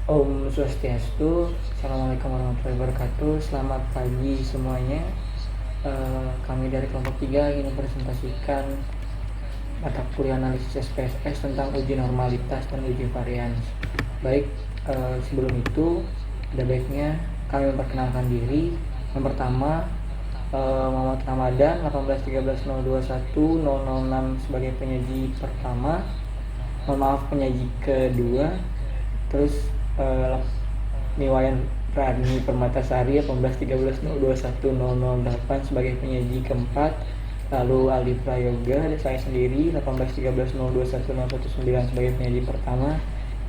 Om Swastiastu, Assalamualaikum warahmatullahi wabarakatuh. Selamat pagi semuanya. Kami dari kelompok 3 ingin mempresentasikan mata kuliah analisis SPSS tentang uji normalitas dan uji varians. Baik, sebelum itu ada baiknya kami memperkenalkan diri. Yang pertama, Muhammad Ramadan 1813021006 sebagai penyaji pertama. Mohon maaf, penyaji kedua. Terus Niwayan Rani Permatasari 1813021008 sebagai penyaji keempat. Lalu Aldi Prayoga dan saya sendiri 1813021019 sebagai penyaji pertama,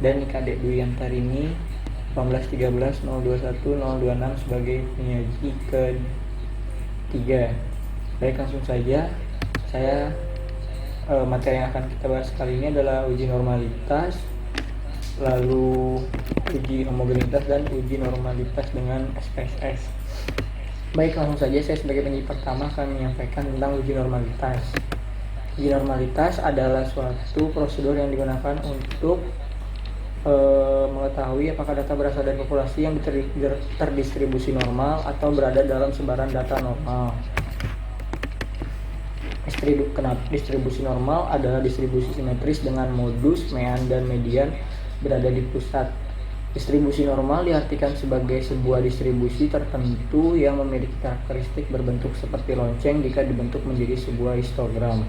dan Kadek Dwi Yantarini 1813021026 sebagai penyaji ketiga. Baik, langsung saja. Materi yang akan kita bahas kali ini adalah uji normalitas, lalu uji homogenitas dan uji normalitas dengan SPSS. Baik, langsung saja saya sebagai penyaji pertama akan menyampaikan tentang uji normalitas. Uji normalitas adalah suatu prosedur yang digunakan untuk mengetahui apakah data berasal dari populasi yang terdistribusi normal atau berada dalam sebaran data normal. Distribusi normal adalah distribusi simetris dengan modus, mean, dan median berada di pusat. Distribusi normal diartikan sebagai sebuah distribusi tertentu yang memiliki karakteristik berbentuk seperti lonceng jika dibentuk menjadi sebuah histogram.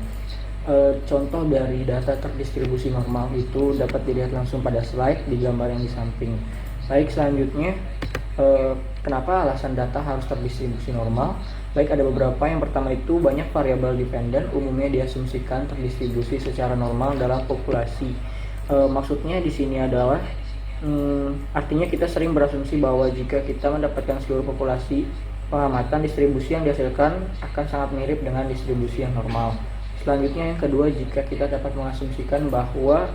Contoh dari data terdistribusi normal itu dapat dilihat langsung pada slide di gambar yang di samping. Baik, selanjutnya kenapa alasan data harus terdistribusi normal? Baik, ada beberapa. Yang pertama itu banyak variabel dependen umumnya diasumsikan terdistribusi secara normal dalam populasi. Maksudnya di sini adalah artinya kita sering berasumsi bahwa jika kita mendapatkan seluruh populasi, pengamatan distribusi yang dihasilkan akan sangat mirip dengan distribusi yang normal. Selanjutnya yang kedua, jika kita dapat mengasumsikan bahwa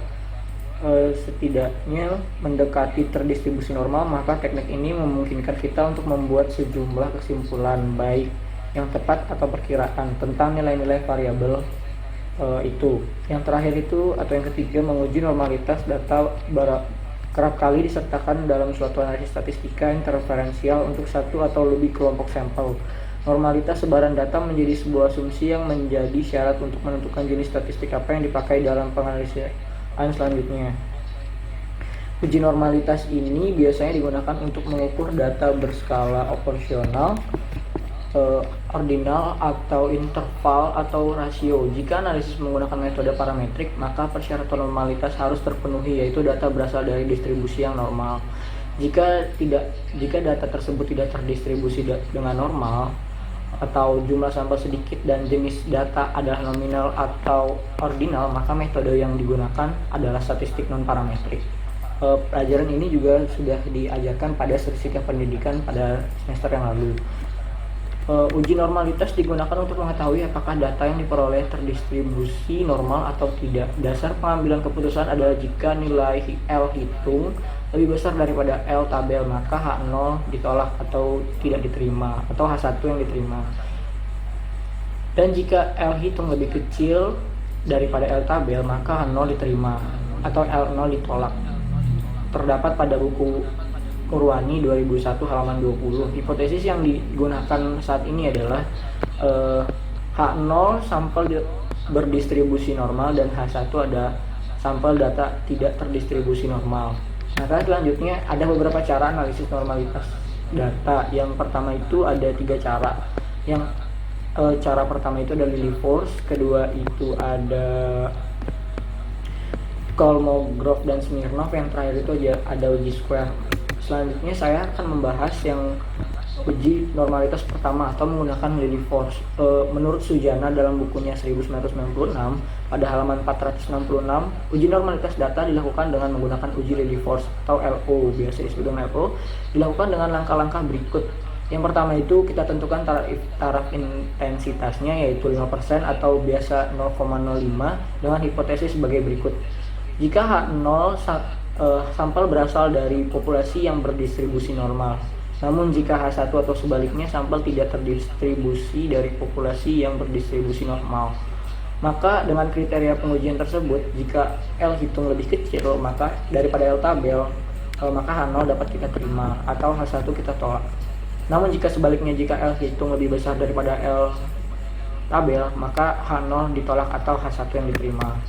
setidaknya mendekati terdistribusi normal, maka teknik ini memungkinkan kita untuk membuat sejumlah kesimpulan baik yang tepat atau perkiraan tentang nilai-nilai variabel itu. Yang terakhir itu atau yang ketiga, menguji normalitas data kerap kali disertakan dalam suatu analisis statistika interferensial untuk satu atau lebih kelompok sampel. Normalitas sebaran data menjadi sebuah asumsi yang menjadi syarat untuk menentukan jenis statistik apa yang dipakai dalam penganalisan selanjutnya. Uji normalitas ini biasanya digunakan untuk mengukur data berskala proporsional, ordinal, atau interval, atau rasio. Jika analisis menggunakan metode parametrik, maka persyaratan normalitas harus terpenuhi, yaitu data berasal dari distribusi yang normal. Jika data tersebut tidak terdistribusi dengan normal, atau jumlah sampel sedikit dan jenis data adalah nominal atau ordinal, maka metode yang digunakan adalah statistik non-parametrik. Pelajaran ini juga sudah diajarkan pada statistika pendidikan pada semester yang lalu. Uji normalitas digunakan untuk mengetahui apakah data yang diperoleh terdistribusi normal atau tidak. Dasar pengambilan keputusan adalah jika nilai L hitung lebih besar daripada L tabel, maka H0 ditolak atau tidak diterima, atau H1 yang diterima. Dan jika L hitung lebih kecil daripada L tabel, maka H0 diterima atau L0 ditolak. Terdapat pada buku Urwani 2001 halaman 20. Hipotesis yang digunakan saat ini adalah H0 sampel berdistribusi normal dan H1 ada sampel data tidak terdistribusi normal. Nah, selanjutnya ada beberapa cara analisis normalitas data. Yang pertama itu ada 3 cara. Yang cara pertama itu ada Lilliefors, kedua itu ada Kolmogorov dan Smirnov, yang terakhir itu ada uji square. Selanjutnya saya akan membahas yang uji normalitas pertama atau menggunakan Lilliefors. Menurut Sujana dalam bukunya 1996 pada halaman 466, uji normalitas data dilakukan dengan menggunakan uji Lilliefors atau LO, biasa disebut dengan LO, dilakukan dengan langkah-langkah berikut. Yang pertama itu kita tentukan taraf intensitasnya, yaitu 5% atau biasa 0,05, dengan hipotesis sebagai berikut. Jika H0 sampel berasal dari populasi yang berdistribusi normal. Namun jika H1 atau sebaliknya sampel tidak terdistribusi dari populasi yang berdistribusi normal, maka dengan kriteria pengujian tersebut, jika L hitung lebih kecil maka daripada L tabel, maka H0 dapat kita terima atau H1 kita tolak. Namun jika sebaliknya, jika L hitung lebih besar daripada L tabel, maka H0 ditolak atau H1 yang diterima.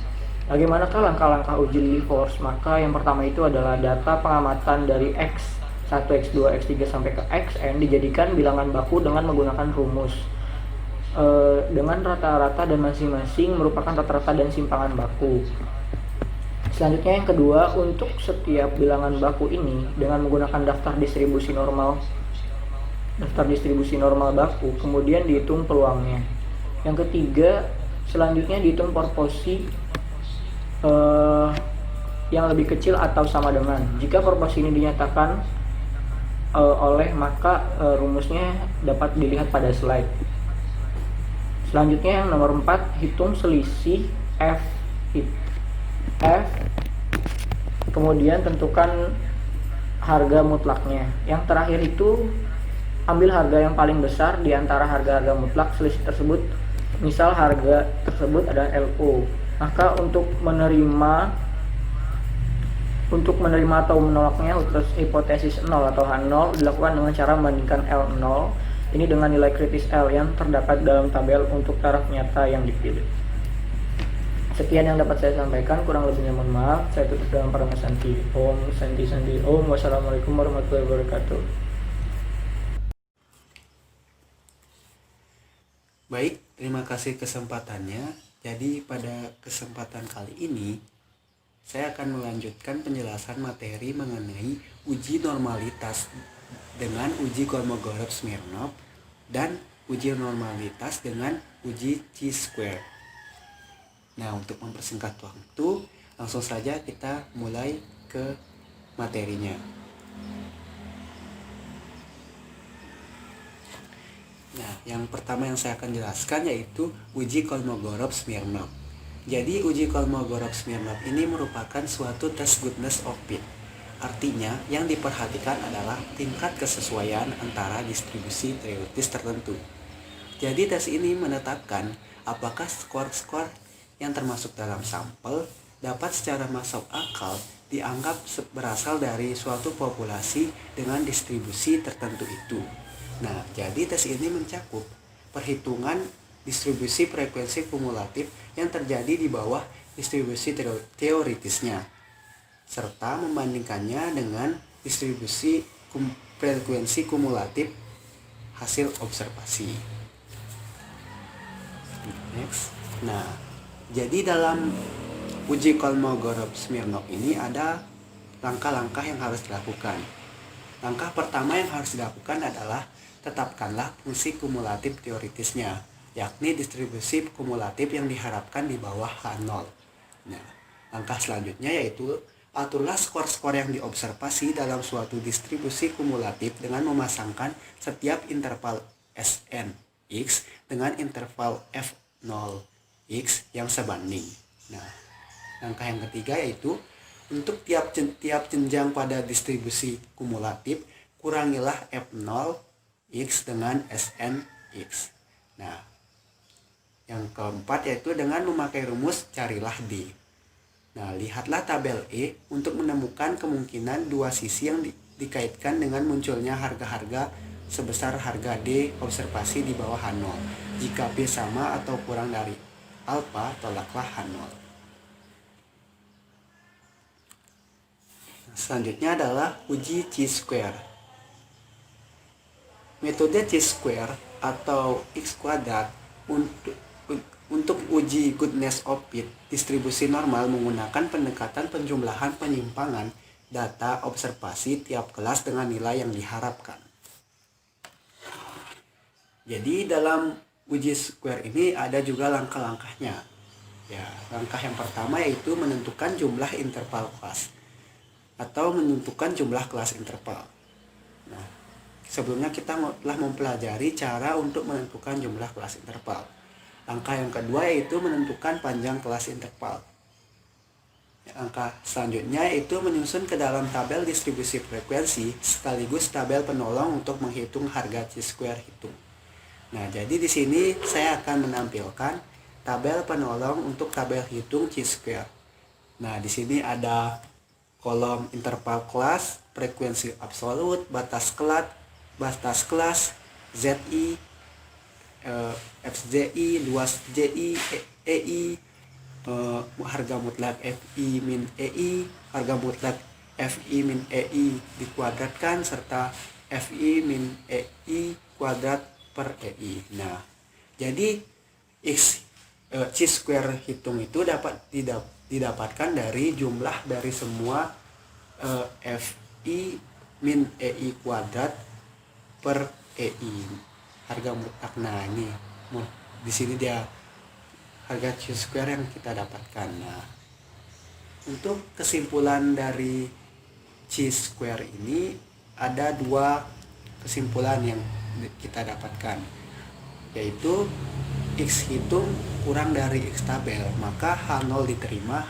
Bagaimanakah langkah-langkah uji Lee force? Maka yang pertama itu adalah data pengamatan dari X1, X2, X3 sampai ke Xn dijadikan bilangan baku dengan menggunakan rumus dengan rata-rata dan masing-masing merupakan rata-rata dan simpangan baku. Selanjutnya yang kedua, untuk setiap bilangan baku ini dengan menggunakan daftar distribusi normal baku, kemudian dihitung peluangnya. Yang ketiga, selanjutnya dihitung proporsi yang lebih kecil atau sama dengan. Jika proporsi ini dinyatakan oleh, maka rumusnya dapat dilihat pada slide. Selanjutnya yang nomor 4, hitung selisih F, kemudian tentukan harga mutlaknya. Yang terakhir itu ambil harga yang paling besar di antara harga-harga mutlak selisih tersebut. Misal harga tersebut adalah LO. Maka untuk menerima atau menolaknya hipotesis 0 atau H0 dilakukan dengan cara membandingkan L0 ini dengan nilai kritis L yang terdapat dalam tabel untuk taraf nyata yang dipilih. Sekian yang dapat saya sampaikan, kurang lebihnya mohon maaf. Saya tutup dengan Parama Santi. Om Santi Santi Om. Wassalamualaikum warahmatullahi wabarakatuh. Baik, terima kasih kesempatannya. Jadi pada kesempatan kali ini saya akan melanjutkan penjelasan materi mengenai uji normalitas dengan uji Kolmogorov-Smirnov dan uji normalitas dengan uji chi-square. Nah, untuk mempersingkat waktu, langsung saja kita mulai ke materinya. Nah, yang pertama yang saya akan jelaskan yaitu uji Kolmogorov-Smirnov. Jadi uji Kolmogorov-Smirnov ini merupakan suatu tes goodness of fit. Artinya yang diperhatikan adalah tingkat kesesuaian antara distribusi teoritis tertentu. Jadi tes ini menetapkan apakah skor-skor yang termasuk dalam sampel dapat secara masuk akal dianggap berasal dari suatu populasi dengan distribusi tertentu itu. Nah, jadi tes ini mencakup perhitungan distribusi frekuensi kumulatif yang terjadi di bawah distribusi teoritisnya, serta membandingkannya dengan distribusi frekuensi kumulatif hasil observasi. Next. Nah, jadi dalam uji Kolmogorov-Smirnov ini ada langkah-langkah yang harus dilakukan. Langkah pertama yang harus dilakukan adalah tetapkanlah fungsi kumulatif teoritisnya, yakni distribusi kumulatif yang diharapkan di bawah H0. Nah, langkah selanjutnya yaitu aturlah skor-skor yang diobservasi dalam suatu distribusi kumulatif dengan memasangkan setiap interval Sn X dengan interval F0 X yang sebanding. Nah, langkah yang ketiga yaitu untuk tiap jenjang pada distribusi kumulatif, kurangilah F0 X dengan Sn X. Nah, yang keempat yaitu dengan memakai rumus carilah D. Nah, lihatlah tabel E untuk menemukan kemungkinan dua sisi yang dikaitkan dengan munculnya harga-harga sebesar harga D observasi di bawah H0. Jika P sama atau kurang dari alfa, tolaklah H0. Selanjutnya adalah uji chi-square. Metode chi-square atau X kuadrat untuk uji goodness of fit distribusi normal menggunakan pendekatan penjumlahan penyimpangan data observasi tiap kelas dengan nilai yang diharapkan. Jadi dalam uji square ini ada juga langkah-langkahnya. Ya, langkah yang pertama yaitu menentukan jumlah interval kelas atau menentukan jumlah kelas interval. Nah, sebelumnya kita telah mempelajari cara untuk menentukan jumlah kelas interval. Langkah yang kedua yaitu menentukan panjang kelas interval. Langkah selanjutnya yaitu menyusun ke dalam tabel distribusi frekuensi sekaligus tabel penolong untuk menghitung harga chi-square hitung. Nah, jadi di sini saya akan menampilkan tabel penolong untuk tabel hitung chi-square. Nah, di sini ada kolom interval kelas, frekuensi absolut, batas kelas, ZI, FZI, luas JI, EI, harga mutlak FI min EI, harga mutlak FI min EI dikuadratkan, serta FI min EI kuadrat per EI. Nah, jadi chi square hitung itu dapat didapatkan dari jumlah dari semua FI min EI kuadrat per EI, harga mutlak. Nah, ini di sini dia harga chi square yang kita dapatkan. Nah, untuk kesimpulan dari chi square ini ada dua kesimpulan yang kita dapatkan, yaitu X hitung kurang dari X tabel, maka H0 diterima,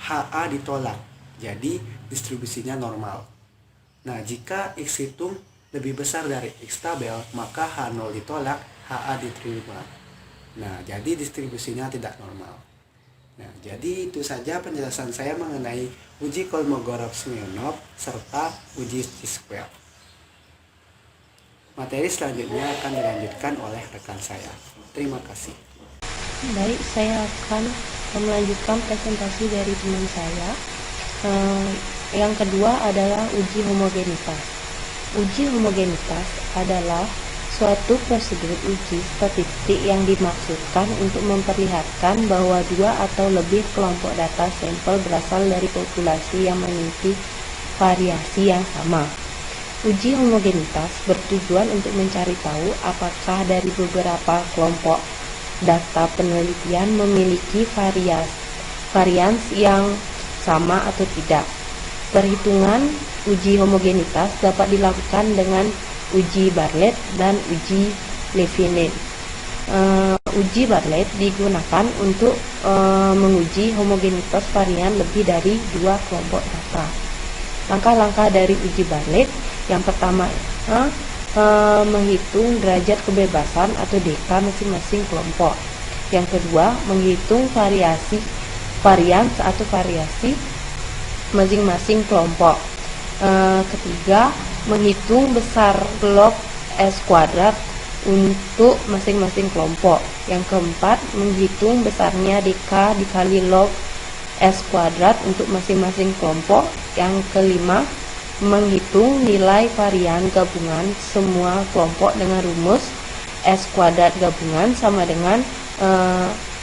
HA ditolak, jadi distribusinya normal. Nah, jika X hitung lebih besar dari X tabel, maka H0 ditolak, HA diterima. Nah, jadi distribusinya tidak normal. Nah, jadi itu saja penjelasan saya mengenai uji Kolmogorov-Smirnov serta uji chi square. Materi selanjutnya akan dilanjutkan oleh rekan saya. Terima kasih. Baik, saya akan melanjutkan presentasi dari teman saya. Yang kedua adalah uji homogenitas. Uji homogenitas adalah suatu prosedur uji statistik yang dimaksudkan untuk memperlihatkan bahwa dua atau lebih kelompok data sampel berasal dari populasi yang memiliki variasi yang sama. Uji homogenitas bertujuan untuk mencari tahu apakah dari beberapa kelompok data penelitian memiliki varians yang sama atau tidak. Perhitungan uji homogenitas dapat dilakukan dengan uji Bartlett dan uji Levine. Uji Bartlett digunakan untuk menguji homogenitas varian lebih dari dua kelompok data. Langkah-langkah dari uji Bartlett: yang pertama, menghitung derajat kebebasan atau DK masing-masing kelompok. Yang kedua, menghitung varians atau variasi masing-masing kelompok. Ketiga, menghitung besar log S kuadrat untuk masing-masing kelompok. Yang keempat, menghitung besarnya DK dikali log S kuadrat untuk masing-masing kelompok. Yang kelima, menghitung nilai varian gabungan semua kelompok dengan rumus S kuadrat gabungan sama dengan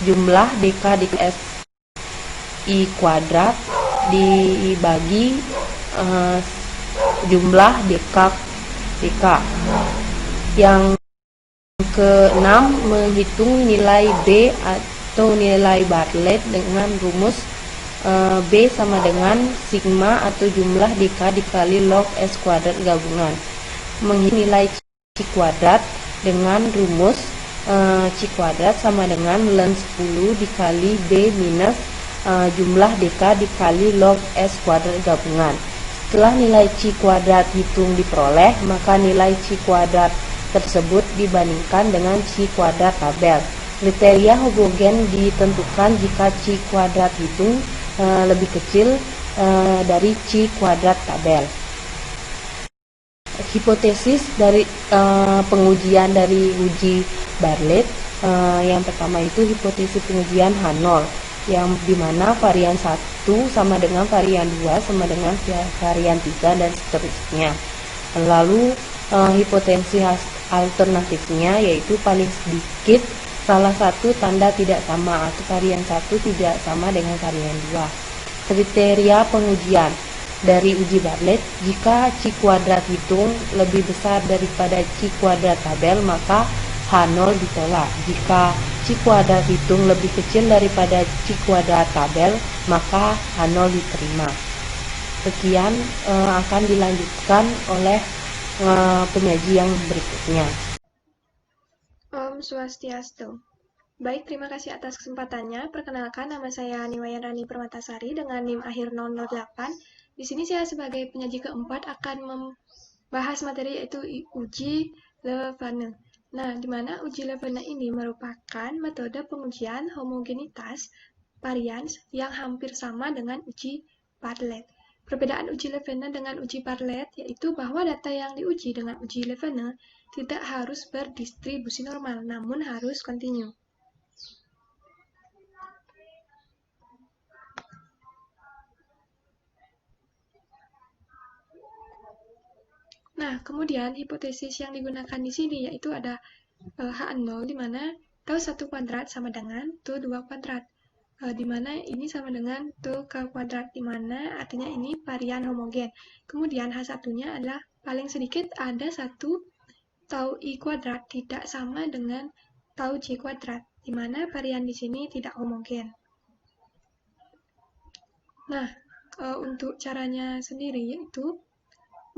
jumlah DK dikali S I kuadrat dibagi jumlah DK. Yang keenam, menghitung nilai B atau nilai Bartlett dengan rumus B sama dengan sigma atau jumlah DK dikali log S kuadrat gabungan. Menghitung nilai C kuadrat dengan rumus C kuadrat sama dengan ln 10 dikali B minus jumlah DK dikali log S kuadrat gabungan. Setelah nilai C kuadrat hitung diperoleh, maka nilai C kuadrat tersebut dibandingkan dengan C kuadrat tabel. Kriteria homogen ditentukan jika C kuadrat hitung lebih kecil dari C kuadrat tabel. Hipotesis dari pengujian dari uji Bartlett, yang pertama itu hipotesis pengujian H0, yang dimana varian 1 sama dengan varian 2 sama dengan varian 3 dan seterusnya. Lalu hipotesis alternatifnya yaitu paling sedikit salah satu tanda tidak sama atau varian 1 tidak sama dengan varian 2. Kriteria pengujian dari uji Bartlett: jika C kuadrat hitung lebih besar daripada C kuadrat tabel, maka H0 ditolak. Jika C kuadrat hitung lebih kecil daripada C kuadrat tabel, maka H0 diterima. Sekian akan dilanjutkan oleh penyaji yang berikutnya. Om Swastiastu. Baik, terima kasih atas kesempatannya. Perkenalkan, nama saya Niwayan Rani Permatasari dengan NIM akhir 008. Di sini saya sebagai penyaji keempat akan membahas materi yaitu uji Levene. Nah, di mana uji Levene ini merupakan metode pengujian homogenitas varians yang hampir sama dengan uji Bartlett. Perbedaan uji Levene dengan uji Bartlett yaitu bahwa data yang diuji dengan uji Levene tidak harus berdistribusi normal, namun harus kontinu. Nah, kemudian hipotesis yang digunakan di sini yaitu ada H0 di mana tau 1 kuadrat sama dengan tau 2 kuadrat. Di mana ini sama dengan tau ke kuadrat, di mana artinya ini varian homogen. Kemudian H1-nya adalah paling sedikit ada 1 tau I kuadrat tidak sama dengan tau J kuadrat, di mana varian di sini tidak homogen. Nah, untuk caranya sendiri yaitu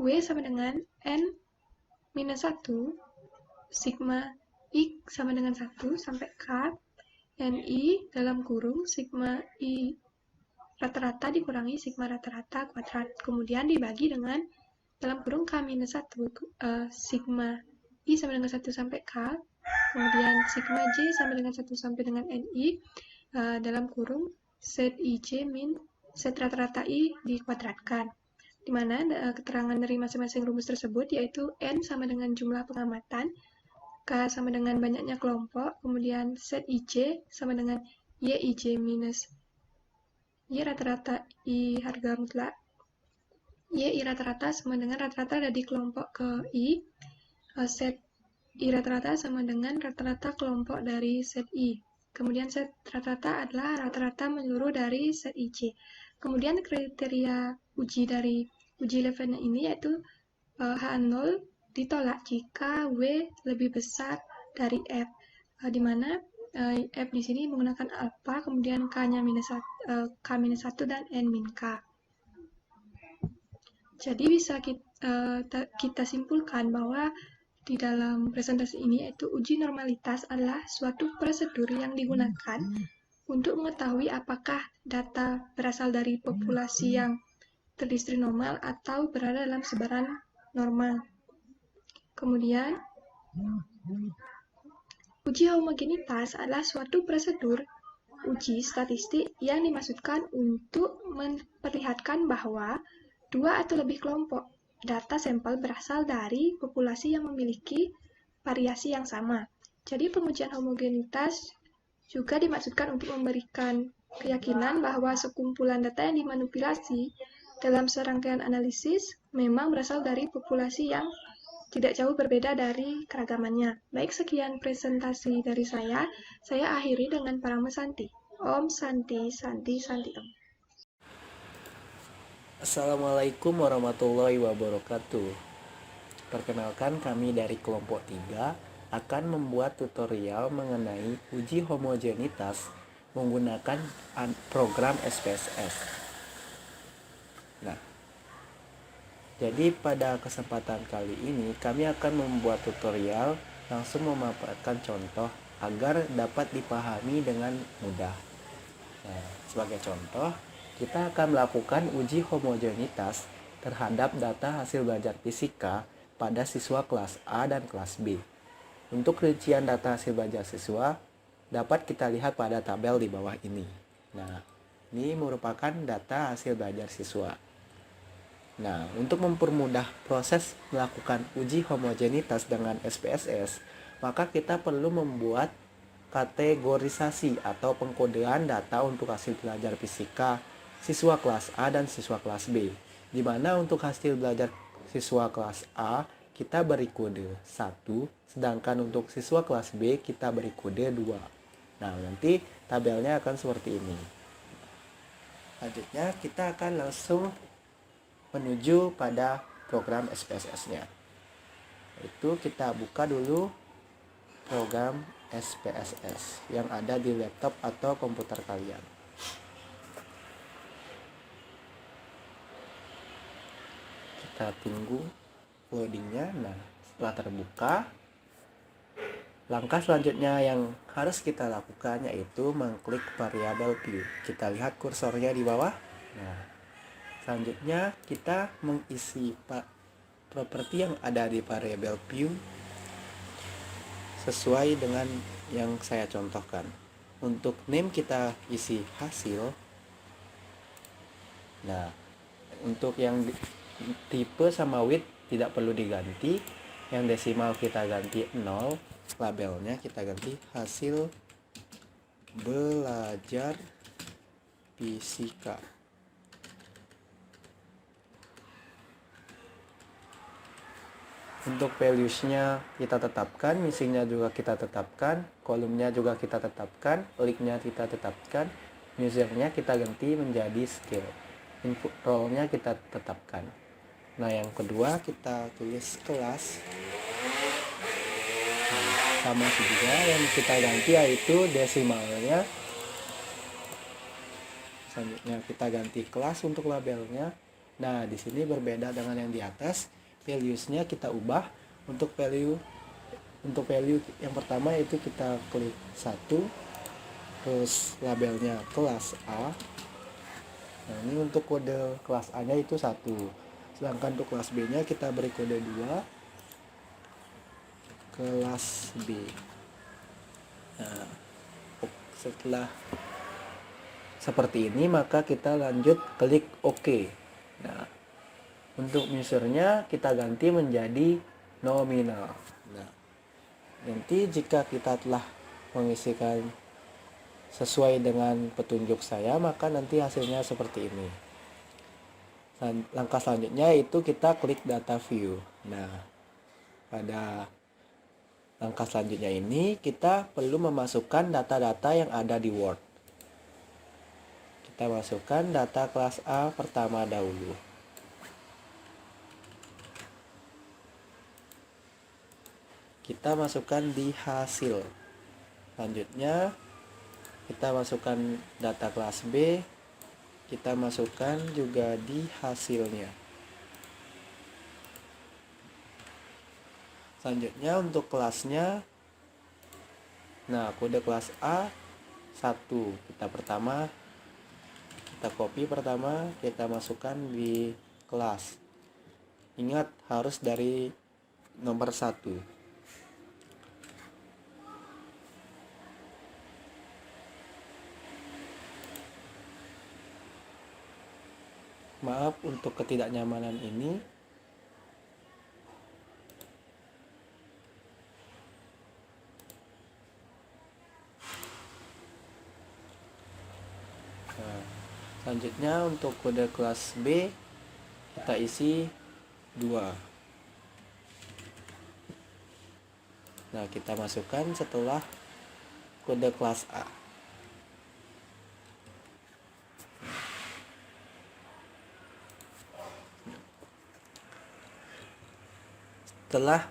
W sama dengan N minus 1, sigma X sama dengan 1 sampai K, NI dalam kurung sigma I rata-rata dikurangi sigma rata-rata kuadrat, kemudian dibagi dengan dalam kurung K minus 1, sigma I sama dengan 1 sampai K, kemudian sigma J sama dengan 1 sampai dengan NI, dalam kurung ZIJ min Z rata-rata I dikuadratkan, di mana keterangan dari masing-masing rumus tersebut yaitu N sama dengan jumlah pengamatan, K sama dengan banyaknya kelompok, kemudian ZIJ sama dengan YIJ minus Y rata-rata I harga mutlak, YI rata-rata sama dengan rata-rata dari kelompok ke I, ZI rata-rata sama dengan rata-rata kelompok dari ZI. Kemudian Z rata-rata adalah rata-rata menyeluruh dari ZIJ. Kemudian kriteria uji dari uji Levene ini yaitu H0 ditolak jika W lebih besar dari F, di mana F di sini menggunakan alpha, kemudian K-nya K-1 dan N-K. Jadi bisa kita simpulkan bahwa di dalam presentasi ini yaitu uji normalitas adalah suatu prosedur yang digunakan untuk mengetahui apakah data berasal dari populasi yang terdistri normal atau berada dalam sebaran normal. Kemudian, uji homogenitas adalah suatu prosedur uji statistik yang dimaksudkan untuk memperlihatkan bahwa dua atau lebih kelompok data sampel berasal dari populasi yang memiliki variasi yang sama. Jadi pengujian homogenitas juga dimaksudkan untuk memberikan keyakinan bahwa sekumpulan data yang dimanipulasi dalam serangkaian analisis memang berasal dari populasi yang tidak jauh berbeda dari keragamannya. Baik, sekian presentasi dari saya. Saya akhiri dengan Parama Santi. Om Santi, Santi, Santi Om. Assalamualaikum warahmatullahi wabarakatuh. Perkenalkan, kami dari kelompok 3 akan membuat tutorial mengenai uji homogenitas menggunakan program SPSS. Nah, jadi pada kesempatan kali ini kami akan membuat tutorial langsung memaparkan contoh agar dapat dipahami dengan mudah. Nah, sebagai contoh, kita akan melakukan uji homogenitas terhadap data hasil belajar fisika pada siswa kelas A dan kelas B. Untuk rincian data hasil belajar siswa dapat kita lihat pada tabel di bawah ini. Nah, ini merupakan data hasil belajar siswa. Nah, untuk mempermudah proses melakukan uji homogenitas dengan SPSS, maka kita perlu membuat kategorisasi atau pengkodean data untuk hasil belajar fisika siswa kelas A dan siswa kelas B, di mana untuk hasil belajar siswa kelas A kita beri kode 1, sedangkan untuk siswa kelas B kita beri kode 2. Nah, nanti tabelnya akan seperti ini. Selanjutnya kita akan langsung menuju pada program SPSS-nya. Itu kita buka dulu program SPSS yang ada di laptop atau komputer kalian. Kita tunggu loadingnya. Nah, setelah terbuka, langkah selanjutnya yang harus kita lakukan yaitu mengklik variabel view. Kita lihat kursornya di bawah. Nah, selanjutnya kita mengisi properti yang ada di variabel view sesuai dengan yang saya contohkan. Untuk name kita isi hasil. Nah, Untuk yang tipe sama width tidak perlu diganti. Yang desimal kita ganti 0, labelnya kita ganti hasil belajar fisika. Untuk values-nya kita tetapkan, missing-nya juga kita tetapkan, kolomnya juga kita tetapkan, leak-nya kita tetapkan, user-nya kita ganti menjadi scale, input role-nya kita tetapkan. Nah, yang kedua kita tulis kelas. Nah, sama juga yang kita ganti yaitu desimalnya. Selanjutnya kita ganti kelas untuk labelnya. Nah, di sini berbeda dengan yang di atas. Values-nya kita ubah. Untuk value yang pertama itu kita klik 1, terus labelnya kelas A. Nah, ini untuk kode kelas A nya itu 1, sedangkan untuk kelas B nya kita beri kode 2, kelas B. Nah, setelah seperti ini maka kita lanjut klik OK. Nah, untuk usernya kita ganti menjadi nominal. Nah, nanti jika kita telah mengisikan sesuai dengan petunjuk saya, maka nanti hasilnya seperti ini. Langkah selanjutnya itu kita klik data view. Nah, pada langkah selanjutnya ini kita perlu memasukkan data-data yang ada di Word. Kita masukkan data kelas A pertama dahulu. Kita masukkan di hasil. Selanjutnya kita masukkan data kelas B. Kita masukkan juga di hasilnya. Selanjutnya untuk kelasnya, nah kode kelas A 1, kita copy pertama, kita masukkan di kelas. Ingat harus dari nomor 1. Maaf untuk ketidaknyamanan ini. Nah, selanjutnya untuk kode kelas B kita isi 2. Nah, kita masukkan setelah kode kelas A. Setelah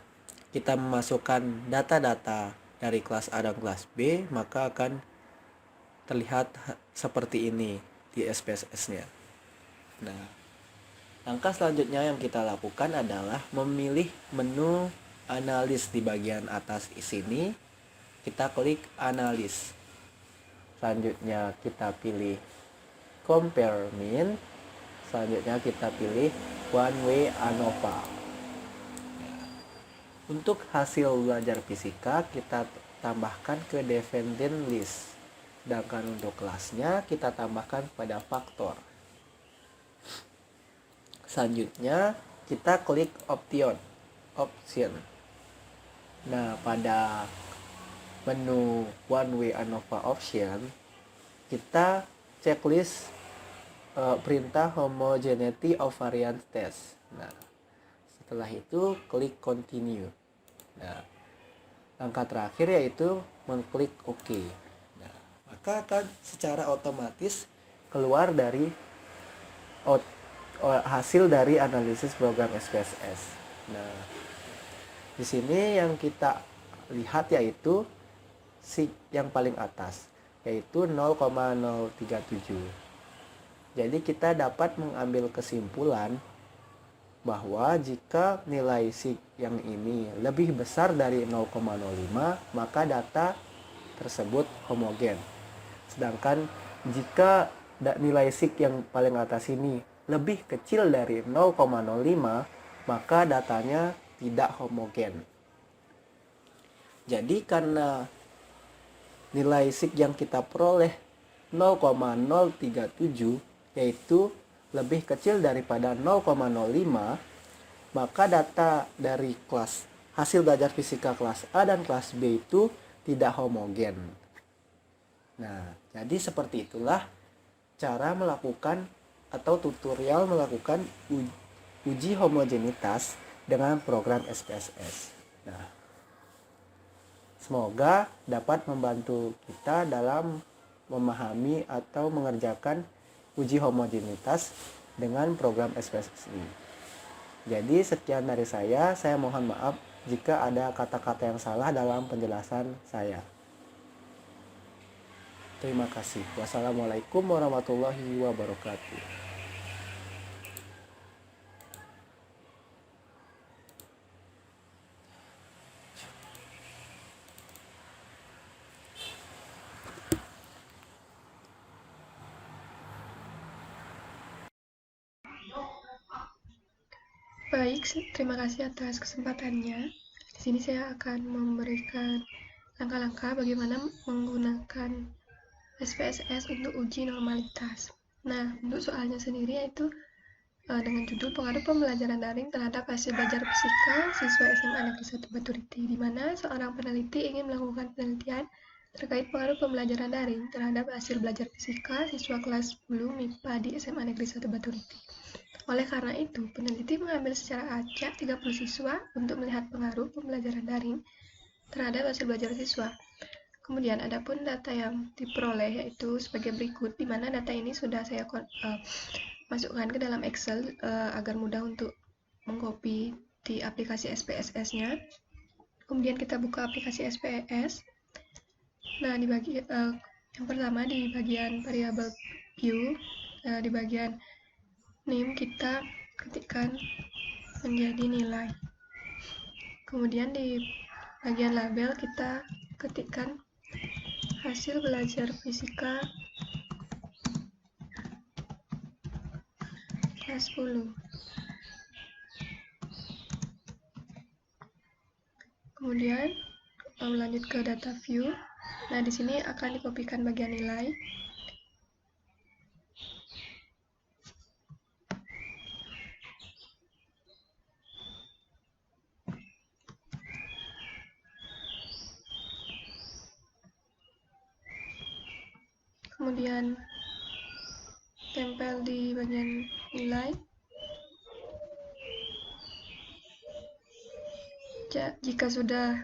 kita memasukkan data-data dari kelas A dan kelas B, maka akan terlihat seperti ini di SPSS-nya. Nah, langkah selanjutnya yang kita lakukan adalah memilih menu analis di bagian atas di sini. Kita klik analis. Selanjutnya kita pilih compare mean. Selanjutnya kita pilih one way ANOVA. Untuk hasil belajar fisika kita tambahkan ke dependent list. Sedangkan untuk kelasnya kita tambahkan pada faktor. Selanjutnya kita klik option. Nah, pada menu one way ANOVA option kita checklist perintah homogeneity of variance test. Nah, setelah itu klik continue. Nah, langkah terakhir yaitu mengklik OK. Nah, maka akan secara otomatis keluar dari hasil dari analisis program SPSS. Nah, di sini yang kita lihat yaitu yang paling atas, yaitu 0,037. Jadi kita dapat mengambil kesimpulan bahwa jika nilai sig yang ini lebih besar dari 0,05, maka data tersebut homogen. Sedangkan jika nilai sig yang paling atas ini lebih kecil dari 0,05, maka datanya tidak homogen. Jadi karena nilai sig yang kita peroleh 0,037, yaitu lebih kecil daripada 0,05, maka data dari kelas hasil belajar fisika kelas A dan kelas B itu tidak homogen. Nah, jadi seperti itulah cara melakukan atau tutorial melakukan uji homogenitas dengan program SPSS. Nah, semoga dapat membantu kita dalam memahami atau mengerjakan uji homogenitas dengan program SPSS ini. Jadi sekian dari saya mohon maaf jika ada kata-kata yang salah dalam penjelasan saya. Terima kasih. Wassalamualaikum warahmatullahi wabarakatuh. Baik, terima kasih atas kesempatannya. Di sini saya akan memberikan langkah-langkah bagaimana menggunakan SPSS untuk uji normalitas. Nah, untuk soalnya sendiri yaitu dengan judul pengaruh pembelajaran daring terhadap hasil belajar fisika siswa SMA Negeri 1 Baturiti, di mana seorang peneliti ingin melakukan penelitian terkait pengaruh pembelajaran daring terhadap hasil belajar fisika siswa kelas 10 MIPA di SMA Negeri 1 Baturiti. Oleh karena itu, peneliti mengambil secara acak 30 siswa untuk melihat pengaruh pembelajaran daring terhadap hasil belajar siswa. Kemudian, adapun data yang diperoleh yaitu sebagai berikut, di mana data ini sudah saya masukkan ke dalam Excel agar mudah untuk mengcopy di aplikasi SPSS-nya. Kemudian kita buka aplikasi SPSS. Nah, yang pertama di bagian variable view, di bagian name kita ketikkan menjadi nilai. Kemudian di bagian label kita ketikkan hasil belajar fisika kelas 10. Kemudian lanjut ke data view. Nah, di sini akan dikopikan bagian nilai. Kemudian tempel di bagian nilai. Jika sudah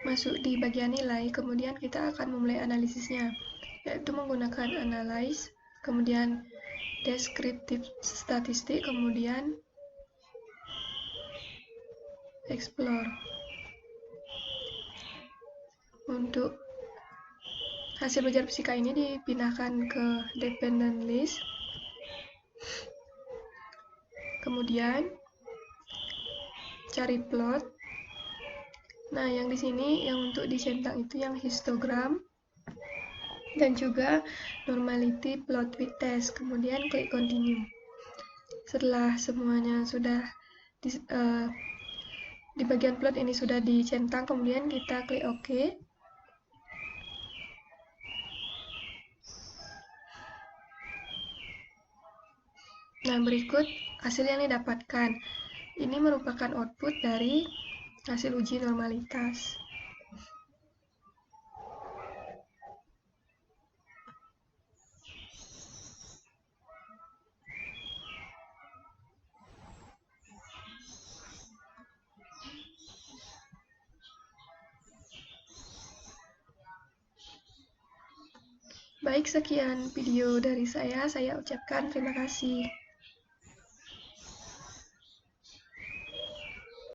masuk di bagian nilai, kemudian kita akan memulai analisisnya, yaitu menggunakan analyze, kemudian descriptive statistik, kemudian explore. Untuk hasil belajar fisika ini dipindahkan ke dependent list. Kemudian cari plot. Nah, yang di sini yang untuk dicentang itu yang histogram dan juga normality plot with test. Kemudian klik continue. Setelah semuanya sudah di bagian plot ini sudah dicentang, kemudian kita klik OK. Nah, berikut hasil yang didapatkan. Ini merupakan output dari hasil uji normalitas. Baik, sekian video dari saya ucapkan terima kasih.